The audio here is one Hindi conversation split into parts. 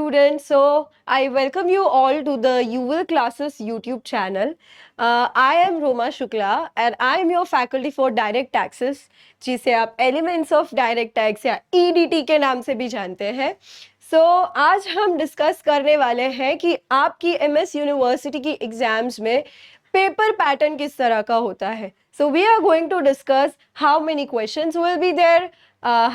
students. So, I welcome you all to the UWIL Classes YouTube channel. I am Roma Shukla and I am your faculty for Direct Taxes, जिसे आप Elements of Direct Tax या EDT के नाम से भी जानते हैं. आज हम डिस्कस करने वाले हैं कि आपकी MS यूनिवर्सिटी की एग्जाम्स में पेपर पैटर्न किस तरह का होता है. So we are going to discuss how many questions will be there,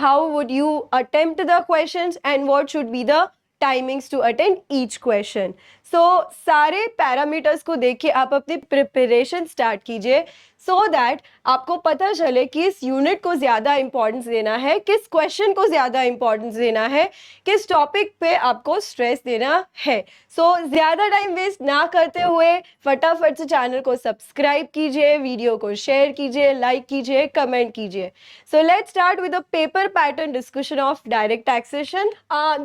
how would you attempt the questions and what should be the timings to attend each question. सारे पैरामीटर्स को देख के आप अपनी प्रिपरेशन स्टार्ट कीजिए सो दैट आपको पता चले कि इस यूनिट को ज़्यादा इंपॉर्टेंस देना है, किस क्वेश्चन को ज़्यादा इंपॉर्टेंस देना है, किस टॉपिक पे आपको स्ट्रेस देना है. ज़्यादा टाइम वेस्ट ना करते हुए फटाफट से चैनल को सब्सक्राइब कीजिए, वीडियो को शेयर कीजिए, लाइक कीजिए, कमेंट कीजिए. Let's start with the paper pattern discussion of direct taxation.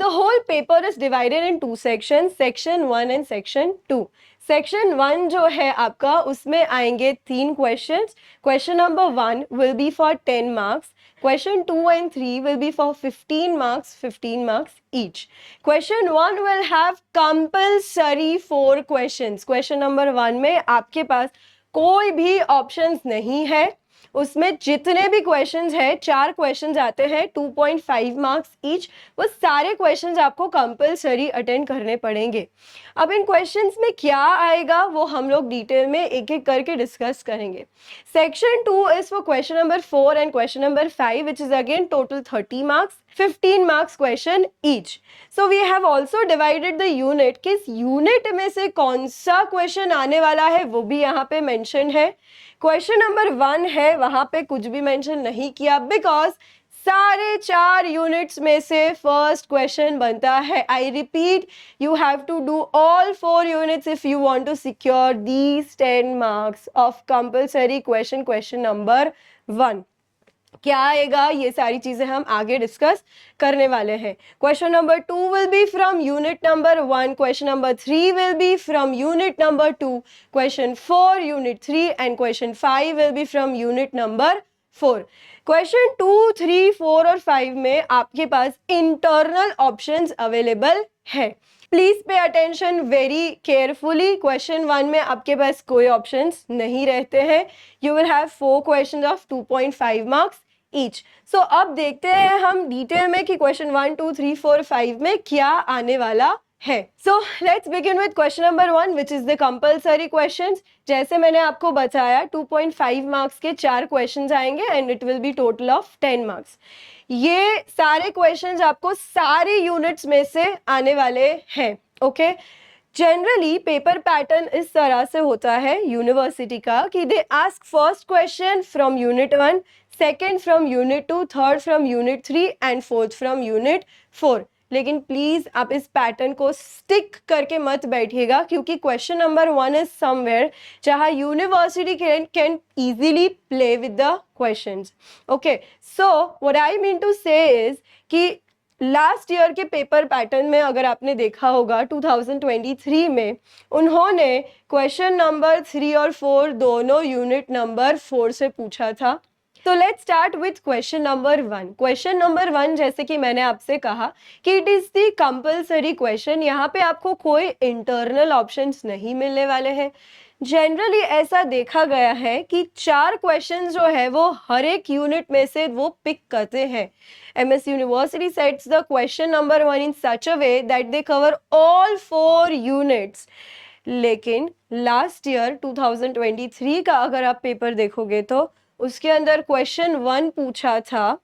The whole paper is divided in two sections, section 1 and section 2. Section 1 जो है आपका, उसमें आएंगे 3 questions. Question number 1 will be for 10 marks, question 2 and 3 will be for 15 marks each. Question 1 will have compulsory 4 questions. Question number 1 में आपके पास कोई भी ऑप्शंस नहीं है. उसमें जितने भी क्वेश्चंस हैं, 4 क्वेश्चंस आते हैं, 2.5 मार्क्स ईच. वो सारे क्वेश्चंस आपको कंपलसरी अटेंड करने पड़ेंगे. अब इन क्वेश्चंस में क्या आएगा वो हम लोग डिटेल में एक एक करके डिस्कस करेंगे. Section 2 is for question number 4 and question number 5 which is again total 30 marks, 15 marks question each. So we have also divided the unit. किस यूनिट में से कौन सा क्वेश्चन आने वाला है वो भी यहाँ पे मेंशन है. क्वेश्चन नंबर 1 है, वहां पे कुछ भी मेंशन नहीं किया बिकॉज सारे 4 यूनिट्स में से फर्स्ट क्वेश्चन बनता है. I repeat, you have to do all 4 units if you want to secure these 10 marks of compulsory question number 1. क्या आएगा ये सारी चीजें हम आगे डिस्कस करने वाले हैं. Question number 2 will B from unit number 1, question number 3 will be from unit number 2, question 4 unit 3 and question 5 will be from unit number 4. Question 2, 3, 4 और 5 में आपके पास इंटरनल ऑप्शंस अवेलेबल है. Please pay attention very carefully. Question 1 में आपके पास कोई ऑप्शंस नहीं रहते हैं. You will have 4 questions of 2.5 marks each. अब देखते हैं हम डिटेल में कि क्वेश्चन 1, 2, 3, 4, 5 में क्या आने वाला है. Let's begin with question number 1 which is the compulsory questions. जैसे मैंने आपको बताया 2.5 मार्क्स के 4 क्वेश्चंस आएंगे and it will be total of 10 marks. ये सारे क्वेश्चंस आपको सारे यूनिट्स में से आने वाले हैं. ओके, जनरली पेपर पैटर्न इस तरह से होता है यूनिवर्सिटी का कि they ask first question from unit 1, second from unit 2, third from unit 3 and fourth from unit 4. लेकिन प्लीज आप इस पैटर्न को स्टिक करके मत बैठिएगा क्योंकि क्वेश्चन नंबर 1 इज समवेयर जहां university can easily play with the questions. Okay, so what I mean to say is कि लास्ट ईयर के पेपर पैटर्न में अगर आपने देखा होगा 2023 में उन्होंने क्वेश्चन नंबर 3 और 4 दोनों यूनिट नंबर 4 से पूछा था. Let's start with question number 1. Question number 1 जैसे कि मैंने आपसे कहा कि it is the compulsory question. यहाँ पे आपको कोई इंटरनल ऑप्शंस नहीं मिलने वाले हैं. जनरली ऐसा देखा गया है कि 4 क्वेश्चन जो है वो हर एक यूनिट में से वो पिक करते हैं. MS University sets the question number 1 in such a way that they cover all 4 units. लेकिन लास्ट ईयर 2023 का अगर आप पेपर देखोगे तो उसके अंदर क्वेश्चन 1 पूछा था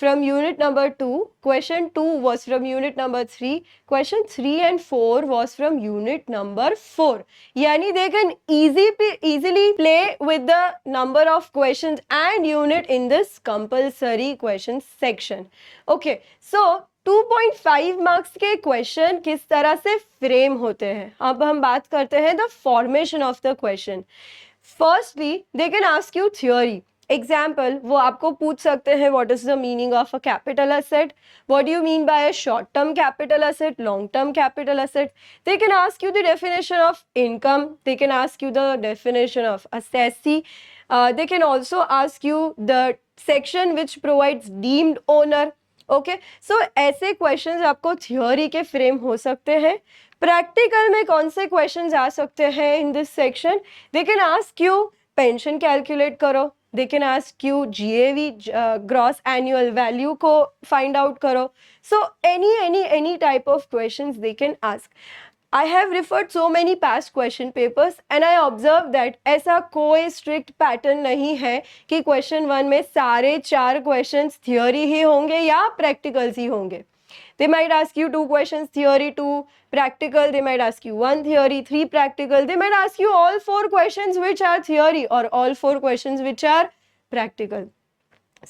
from unit number 2, question 2 was from unit number 3, question 3 and 4 was from unit number 4. Yani they can easily play with the number of questions and unit in this compulsory questions section. Okay, so 2.5 marks के क्वेश्चन किस तरह से फ्रेम होते हैं. अब हम बात करते हैं the formation of the question. Firstly they can ask you theory. Example, वो आपको पूछ सकते हैं what is the meaning of a capital asset, what do you mean by a short term capital asset, long term capital asset. They can ask you the definition of income, they can ask you the definition of assessee, they can also ask you the section which provides deemed owner, okay, सो ऐसे क्वेश्चंस आपको थ्योरी के फ्रेम हो सकते हैं। प्रैक्टिकल में कौन से क्वेश्चंस आ सकते हैं in this section? They can ask you pension calculate करो, they can ask you GAV gross annual value को फाइंड आउट करो। So any type of questions they can ask. I have referred so many past question papers and I observe that ऐसा कोई strict pattern नहीं है कि question 1 में सारे 4 questions theory ही होंगे या practicals ही होंगे। They might ask you 2 questions theory, 2 practical, they might ask you 1 theory, 3 practical, they might ask you all 4 questions which are theory or all 4 questions which are practical.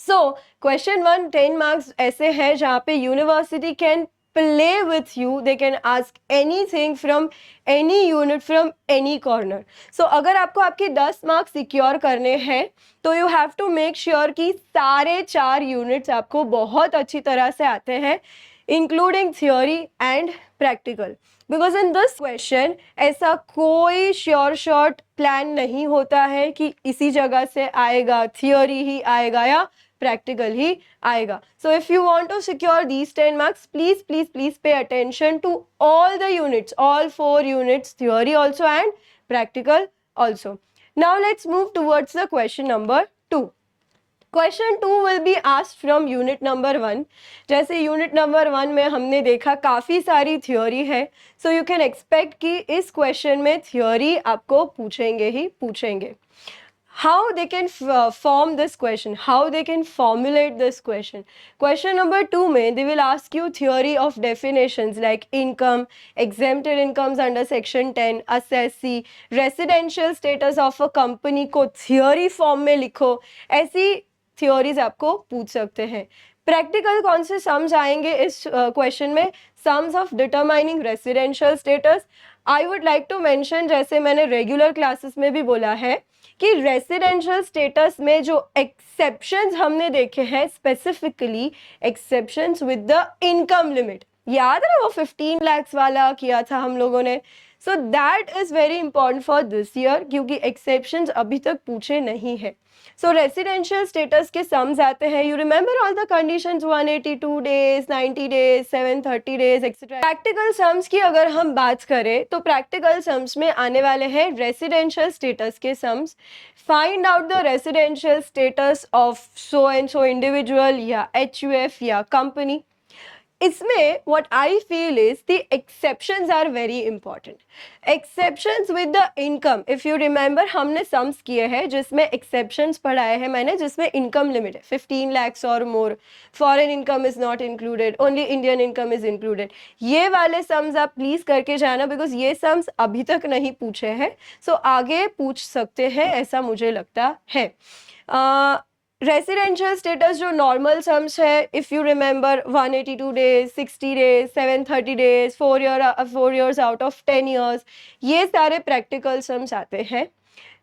So question 1 10 marks ऐसे हैं जहाँ पे university can play with you, they can ask anything from any unit from any corner. So अगर आपको आपके 10 मार्क्स सिक्योर करने हैं तो you have to make sure कि सारे 4 यूनिट्स आपको बहुत अच्छी तरह से आते हैं, including theory and practical. Because in this question ऐसा कोई श्योर शॉर्ट प्लान नहीं होता है कि इसी जगह से आएगा, थियोरी ही आएगा या प्रैक्टिकल ही आएगा। So if you want to secure these 10 marks, please please please pay attention to all the units, all 4 units, theory also and practical also. Now let's move towards the question number 2. Question 2 will be asked from unit number 1. जैसे यूनिट नंबर 1 में हमने देखा काफ़ी सारी थ्योरी है, सो यू कैन एक्सपेक्ट कि इस क्वेश्चन में थ्योरी आपको पूछेंगे ही पूछेंगे. How they can form this question, how they can formulate this question. Question number 2 mein they will ask you theory of definitions like income, exempted incomes under section 10, assessee, residential status of a company को theory form में लिखो. ऐसी theories आपको पूछ सकते हैं. प्रैक्टिकल कौन से सम्स आएंगे इस क्वेश्चन में? Sums of determining residential status. I would like to mention, जैसे मैंने रेगुलर क्लासेस में भी बोला है कि रेसिडेंशियल स्टेटस में जो एक्सेप्शंस हमने देखे हैं, specifically exceptions with the income limit, याद है वो 15 lakhs वाला किया था हम लोगों ने. So that is very important for this year क्योंकि एक्सेप्शंस अभी तक पूछे नहीं है. सो रेसिडेंशियल स्टेटस के सम्स आते हैं. You remember all the conditions, 182 days, 90 days, 730 days etcetera. Practical sums की अगर हम बात करें तो प्रैक्टिकल सम्स में आने वाले हैं रेसिडेंशियल स्टेटस के sums. Find out the residential status of so and so individual या HUF या कंपनी. इसमें what I feel is the exceptions are very important. Exceptions with the income. If you remember हमने sums किए हैं जिसमें exceptions पढ़ाए हैं मैंने, जिसमें income limit है 15 lakhs or more. Foreign income is not included. Only Indian income is included. ये वाले sums आप please करके जाना because ये sums अभी तक नहीं पूछे हैं. So आगे पूछ सकते हैं ऐसा मुझे लगता है. रेसिडेंशियल स्टेटस जो नॉर्मल सम्स है, if you remember 182 days, 60 days, 730 days, 4 years out of 10 years, ये सारे प्रैक्टिकल सम्स आते हैं.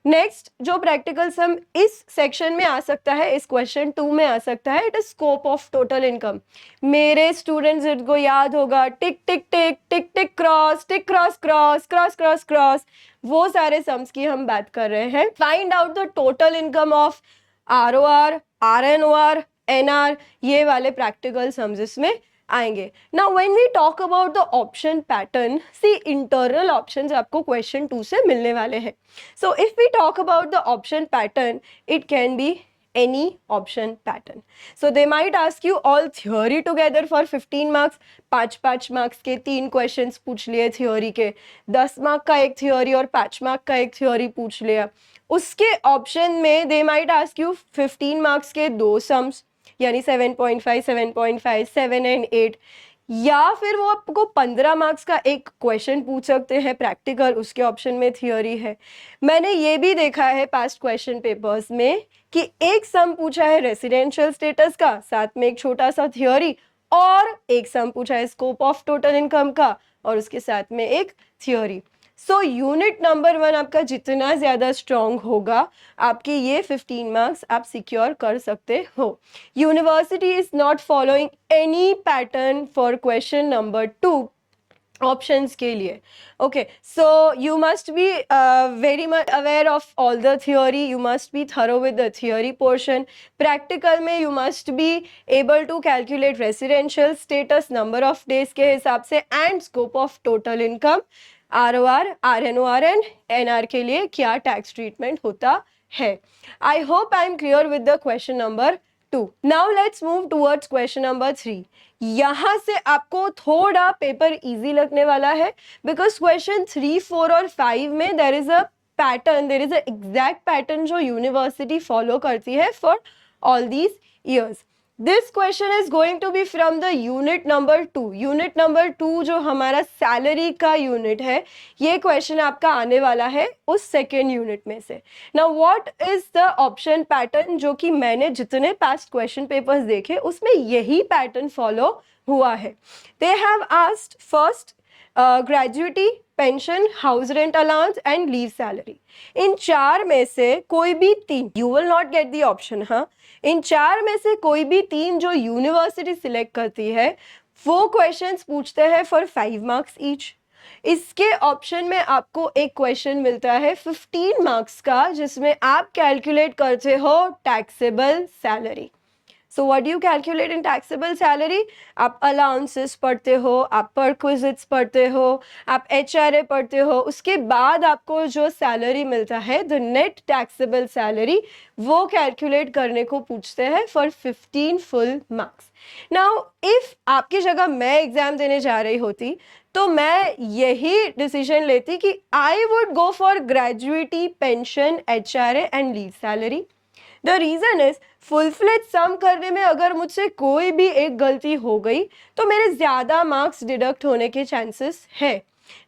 नेक्स्ट जो प्रैक्टिकल सम इस सेक्शन में आ सकता है, इस क्वेश्चन 2 में आ सकता है, it is scope of total income. मेरे स्टूडेंट्स इनको याद होगा, tick tick tick tick tick cross, tick cross cross, cross cross cross, वो सारे सम्स की हम बात कर रहे हैं. Find out the total income of ROR, RNOR, NR, ये वाले प्रैक्टिकल सम्स इसमें आएंगे. Now when we talk about the option pattern, see internal options आपको क्वेश्चन 2 से मिलने वाले हैं. So if we talk about the option pattern, it can be any option pattern. So they might ask you all theory together for 15 marks. 5 marks के 3 क्वेश्चंस पूछ लिए थ्योरी के, 10 मार्क का एक थ्योरी और 5 मार्क का एक थ्योरी पूछ लिया. उसके ऑप्शन में they might ask you 15 marks के 2 सम्स, यानी 7.5, 7.5, 7 and 8, या फिर वो आपको 15 मार्क्स का एक क्वेश्चन पूछ सकते हैं प्रैक्टिकल, उसके ऑप्शन में थियोरी है. मैंने ये भी देखा है पास्ट क्वेश्चन पेपर्स में कि एक सम पूछा है रेसिडेंशियल स्टेटस का, साथ में एक छोटा सा थियोरी, और एक सम पूछा है स्कोप ऑफ टोटल इनकम का, और उसके साथ में एक थियोरी. सो यूनिट नंबर 1 आपका जितना ज़्यादा स्ट्रॉन्ग होगा, आपके ये 15 मार्क्स आप सिक्योर कर सकते हो. University is not following any pattern for question number 2. Options के लिए. Okay, so you must be very much aware of all the theory, you must be thorough with the theory portion. Practical में you must be able to calculate residential status number of days के हिसाब से and scope of total income, ROR, RNOR and NR के लिए क्या टैक्स ट्रीटमेंट होता है. I hope I am clear with the question number 2. Now let's move towards question number 3. यहाँ से आपको थोड़ा पेपर इजी लगने वाला है बिकॉज क्वेश्चन 3, 4 और 5 में there is a pattern, there is a exact pattern जो यूनिवर्सिटी फॉलो करती है for all these years. This question is going to be from the unit number 2. Unit number 2 जो हमारा सैलरी का यूनिट है, ये क्वेश्चन आपका आने वाला है उस सेकेंड यूनिट में से. Now what is the option pattern, जो कि मैंने जितने पास्ट क्वेश्चन पेपर्स देखे उसमें यही पैटर्न फॉलो हुआ है. They have asked first gratuity, pension, house rent allowance and leave salary. इन चार में से कोई भी तीन, you will not get the option, हाँ, इन चार में से कोई भी तीन जो यूनिवर्सिटी सिलेक्ट करती है वो क्वेश्चंस पूछते हैं फॉर 5 मार्क्स ईच. इसके ऑप्शन में आपको एक क्वेश्चन मिलता है 15 मार्क्स का जिसमें आप कैलकुलेट करते हो taxable salary. So what do you calculate in taxable salary? आप अलाउंसेस पढ़ते हो, आप परक्विजिट्स पढ़ते हो, आप HRA पढ़ते हो, उसके बाद आपको जो सैलरी मिलता है द नेट टैक्सेबल सैलरी, वो कैलकुलेट करने को पूछते हैं for 15 full marks. Now if आपकी जगह मैं एग्जाम देने जा रही होती तो मैं यही डिसीजन लेती कि I would go for gratuity, pension, HRA and leave salary. The reason is full fledge sum करने में अगर मुझसे कोई भी एक गलती हो गई तो मेरे ज़्यादा मार्क्स डिडक्ट होने के चांसेस है.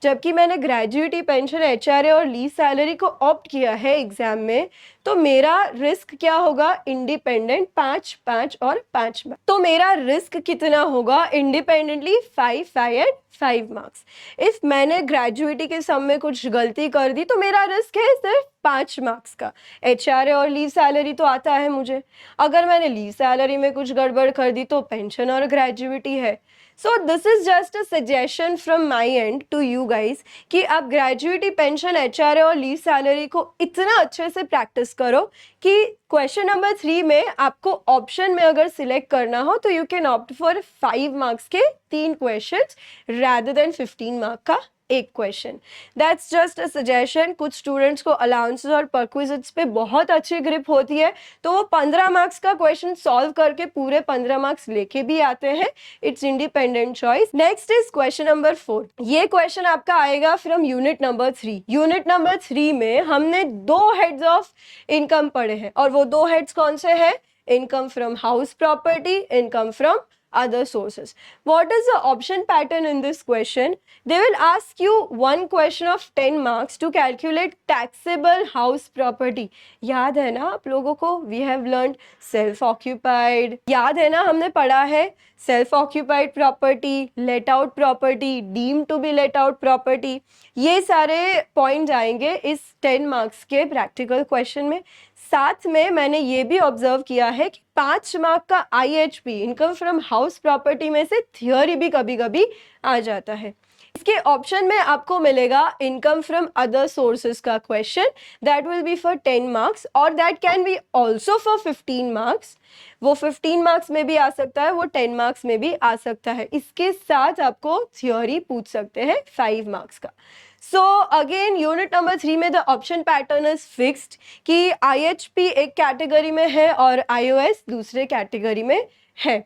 जबकि मैंने ग्रेजुएटी, पेंशन, HRA और लीव सैलरी को ऑप्ट किया है एग्जाम में, तो मेरा रिस्क क्या होगा? इंडिपेंडेंट 5, 5 और 5. तो मेरा रिस्क कितना होगा इंडिपेंडेंटली? 5, 5 and 5 marks. इफ मैंने ग्रेजुएटी के सम में कुछ गलती कर दी तो मेरा रिस्क है सिर्फ 5 मार्क्स का. HRA और लीव सैलरी तो आता है मुझे. अगर मैंने लीव सैलरी में कुछ गड़बड़ कर दी तो पेंशन और ग्रेजुएटी है. So this is just a suggestion from my end to you guys कि आप ग्रेजुएटी, पेंशन, HRA और लीव सैलरी को इतना अच्छे से प्रैक्टिस करो कि क्वेश्चन नंबर 3 में आपको ऑप्शन में अगर सिलेक्ट करना हो तो you can opt for 5 marks के 3 क्वेश्चंस rather than 15 मार्क का एक question. That's just a suggestion. कुछ स्टूडेंट्स को अलाउंसेस और परक्विजिट्स पे बहुत अच्छी ग्रिप होती है तो वो 15 मार्क्स का क्वेश्चन सॉल्व करके पूरे 15 मार्क्स लेके भी आते हैं. It's independent choice. Next is question number 4. ये क्वेश्चन आपका आएगा from unit number 3. Unit number 3 में हमने 2 हेड्स ऑफ इनकम पढ़े हैं और वो 2 हेड्स कौन से हैं? Income from house property, income from other sources. What is the option pattern in this question? They will ask you one question of 10 marks to calculate taxable house property. याद है ना आप लोगों को? We have learned self occupied. याद है ना हमने पढ़ा है self occupied property, let out property, deemed to be let out property. ये सारे पॉइंट्स आएंगे इस 10 मार्क्स के प्रैक्टिकल क्वेश्चन में. साथ में मैंने ये भी ऑब्जर्व किया है कि 5 मार्क का IHP, income from house property में से थियोरी भी कभी कभी आ जाता है. इसके ऑप्शन में आपको मिलेगा इनकम फ्रॉम अदर सोर्सेज का question. That will be for 10 marks और that can be also for 15 marks. वो 15 मार्क्स में भी आ सकता है, वो 10 मार्क्स में भी आ सकता है. इसके साथ आपको थियोरी पूछ सकते हैं 5 मार्क्स का. सो अगेन यूनिट नंबर 3 में the option pattern is fixed कि IHP एक कैटेगरी में है और IOS दूसरे कैटेगरी में है.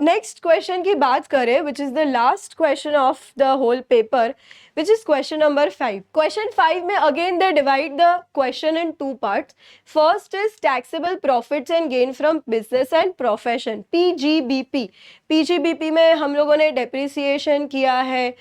नेक्स्ट क्वेश्चन की बात करें which is the last question of the whole paper which is question number 5. Question 5 में again they divide the question in 2 parts. First is taxable profits and gain from business and profession, PGBP. PGBP में हम लोगों ने depreciation किया है,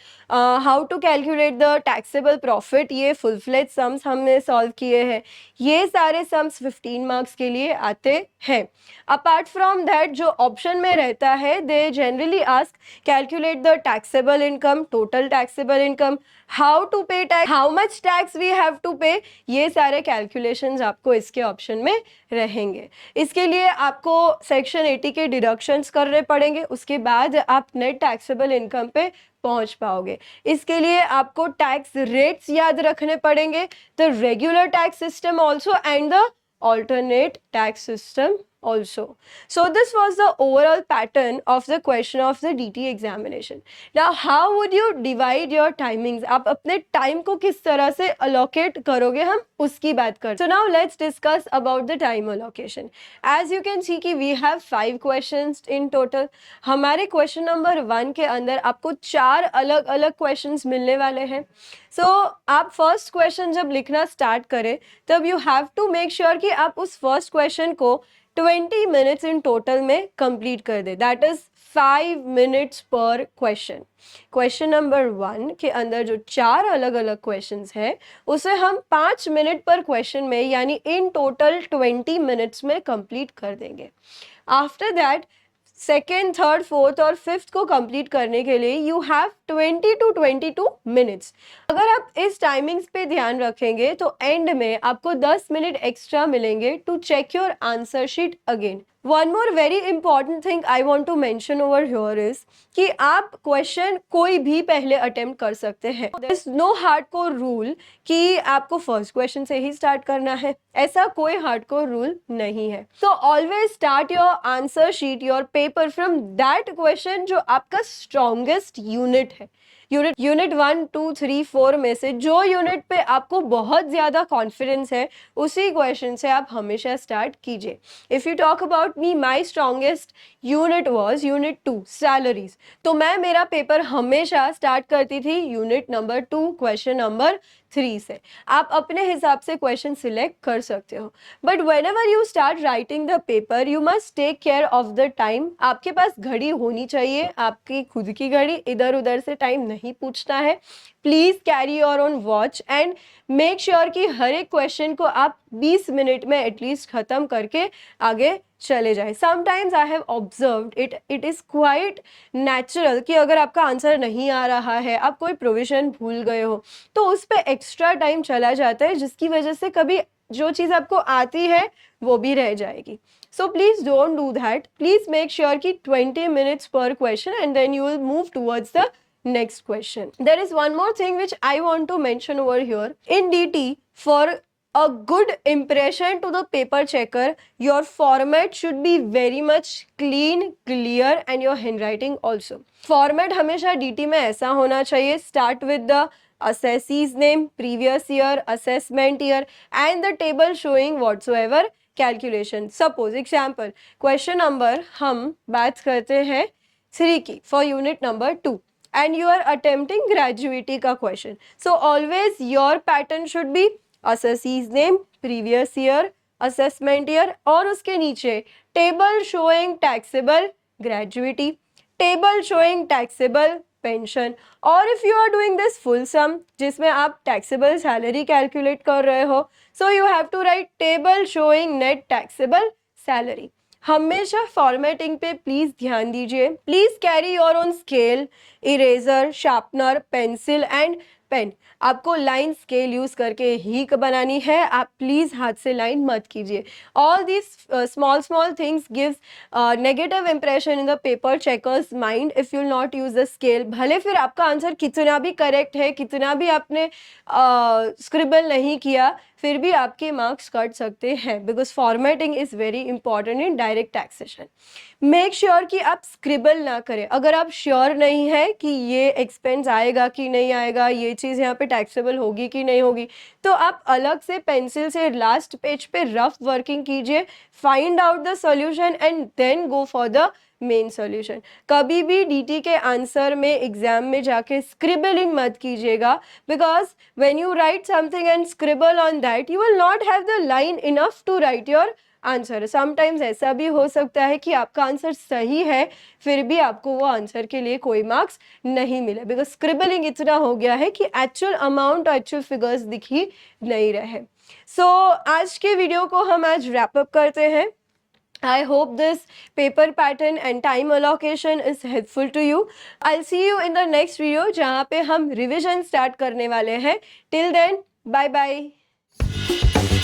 how to calculate the taxable profit, ये full fledged sums हमने solve किए हैं. ये सारे sums 15 marks के लिए आते हैं. Apart from that जो option में रहता है they generally ask calculate the taxable income, total taxable income, how to pay tax, how much tax we have to pay, ये सारे कैलकुलेशंस आपको इसके ऑप्शन में रहेंगे। इसके लिए आपको सेक्शन 80 के डिडक्शंस करने पड़ेंगे, उसके बाद आप नेट टैक्सेबल इनकम पे पहुंच पाओगे। इसके लिए आपको टैक्स रेट्स याद रखने पड़ेंगे, the regular tax system also and the alternate tax system also. So this was the overall pattern of the question of the DT examination. Now how would you divide your timings? आप अपने टाइम को किस तरह से allocate करोगे, हम उसकी बात करते हैं. So now let's discuss about the time allocation. As you can see कि we have 5 questions in total. हमारे question number 1 के अंदर आपको 4 अलग अलग questions मिलने वाले हैं. So आप फर्स्ट क्वेश्चन जब लिखना स्टार्ट करें तब you have to make sure कि आप उस फर्स्ट क्वेश्चन को 20 मिनट्स इन टोटल में कंप्लीट कर दे, that is 5 minutes per question. Question number 1 के अंदर जो 4 अलग अलग क्वेश्चंस हैं उसे हम 5 मिनट पर क्वेश्चन में यानी इन टोटल 20 मिनट्स में कंप्लीट कर देंगे. After that second, third, fourth और फिफ्थ को कंप्लीट करने के लिए यू हैव 20 to 22 मिनट्स. अगर आप इस टाइमिंग्स पे ध्यान रखेंगे तो एंड में आपको 10 मिनट एक्स्ट्रा मिलेंगे to check your answer sheet again. One more very important thing I want to mention over here is कि आप क्वेश्चन कोई भी पहले अटेम्प्ट कर सकते हैं. There is no hardcore rule कि आपको फर्स्ट क्वेश्चन से ही स्टार्ट करना है, ऐसा कोई हार्डकोर रूल नहीं है. So always start your answer sheet, your paper from that question जो आपका स्ट्रॉन्गेस्ट यूनिट है. यूनिट 1, 2, 3, 4 में से जो यूनिट पे आपको बहुत ज़्यादा कॉन्फिडेंस है उसी क्वेश्चन से आप हमेशा स्टार्ट कीजिए. If you talk about me, my strongest unit was unit 2 salaries. तो मैं मेरा पेपर हमेशा स्टार्ट करती थी यूनिट नंबर 2 क्वेश्चन नंबर 3 से. आप अपने हिसाब से क्वेश्चन सिलेक्ट कर सकते हो, but whenever you start writing the paper you must take care of the time. आपके पास घड़ी होनी चाहिए, आपकी खुद की घड़ी, इधर उधर से टाइम नहीं पूछना है. Please carry your own watch and make sure कि हर एक क्वेश्चन को आप 20 मिनट में एटलीस्ट खत्म करके आगे चले जाए. Sometimes I have observed it is quite natural कि अगर आपका आंसर नहीं आ रहा है, आप कोई प्रोविजन भूल गए हो, तो उस पर एक्स्ट्रा टाइम चला जाता है जिसकी वजह से कभी जो चीज़ आपको आती है वो भी रह जाएगी. So please don't do that. Please make sure कि 20 minutes per question and then you will move towards the next question. There is one more thing which I want to mention over here. In DT, for a good impression to the paper checker, your format should be very much clean, clear and your handwriting also. Format हमेशा DT में ऐसा होना चाहिए. Start with the assessee's name, previous year, assessment year and the table showing whatsoever calculation. Suppose example, question number हम बात करते हैं 3 की for unit number 2. And you are attempting gratuity का question. So always your pattern should be assessee's name, previous year, assessment year और उसके नीचे table showing taxable gratuity, table showing taxable pension. और if you are doing this full sum जिसमें आप taxable salary calculate कर रहे हो, so you have to write table showing net taxable salary. हमेशा फॉर्मेटिंग पे प्लीज ध्यान दीजिए. Please carry your own scale, eraser, sharpener, pencil and pen. आपको लाइन स्केल यूज करके ही बनानी है, आप प्लीज हाथ से लाइन मत कीजिए. All these small small things gives negative impression in the paper checkers mind if you not use the scale. भले फिर आपका आंसर कितना भी करेक्ट है, कितना भी आपने स्क्रिबल नहीं किया, फिर भी आपके मार्क्स कट सकते हैं because formatting is very important in direct taxation. Make sure कि आप स्क्रिबल ना करें. अगर आप श्योर नहीं है कि ये एक्सपेंस आएगा कि नहीं आएगा, ये चीज़ यहाँ पे टैक्सेबल होगी कि नहीं होगी, तो आप अलग से पेंसिल से लास्ट पेज पे रफ वर्किंग कीजिए, find out the solution and then go for the main solution. कभी भी डीटी के आंसर में एग्जाम में जाके स्क्रिबलिंग मत कीजिएगा because when you write something and scribble on that you will not have the line enough to write your answer. Sometimes ऐसा भी हो सकता है कि आपका आंसर सही है फिर भी आपको वो आंसर के लिए कोई मार्क्स नहीं मिले बिकॉज स्क्रिबलिंग इतना हो गया है कि एक्चुअल अमाउंट और एक्चुअल फिगर्स दिख ही नहीं रहे. सो आज के वीडियो को हम आज रैप अप करते हैं. I hope this paper pattern and time allocation is helpful to you. I'll see you in the next video जहाँ पे हम revision start करने वाले हैं. Till then, bye bye.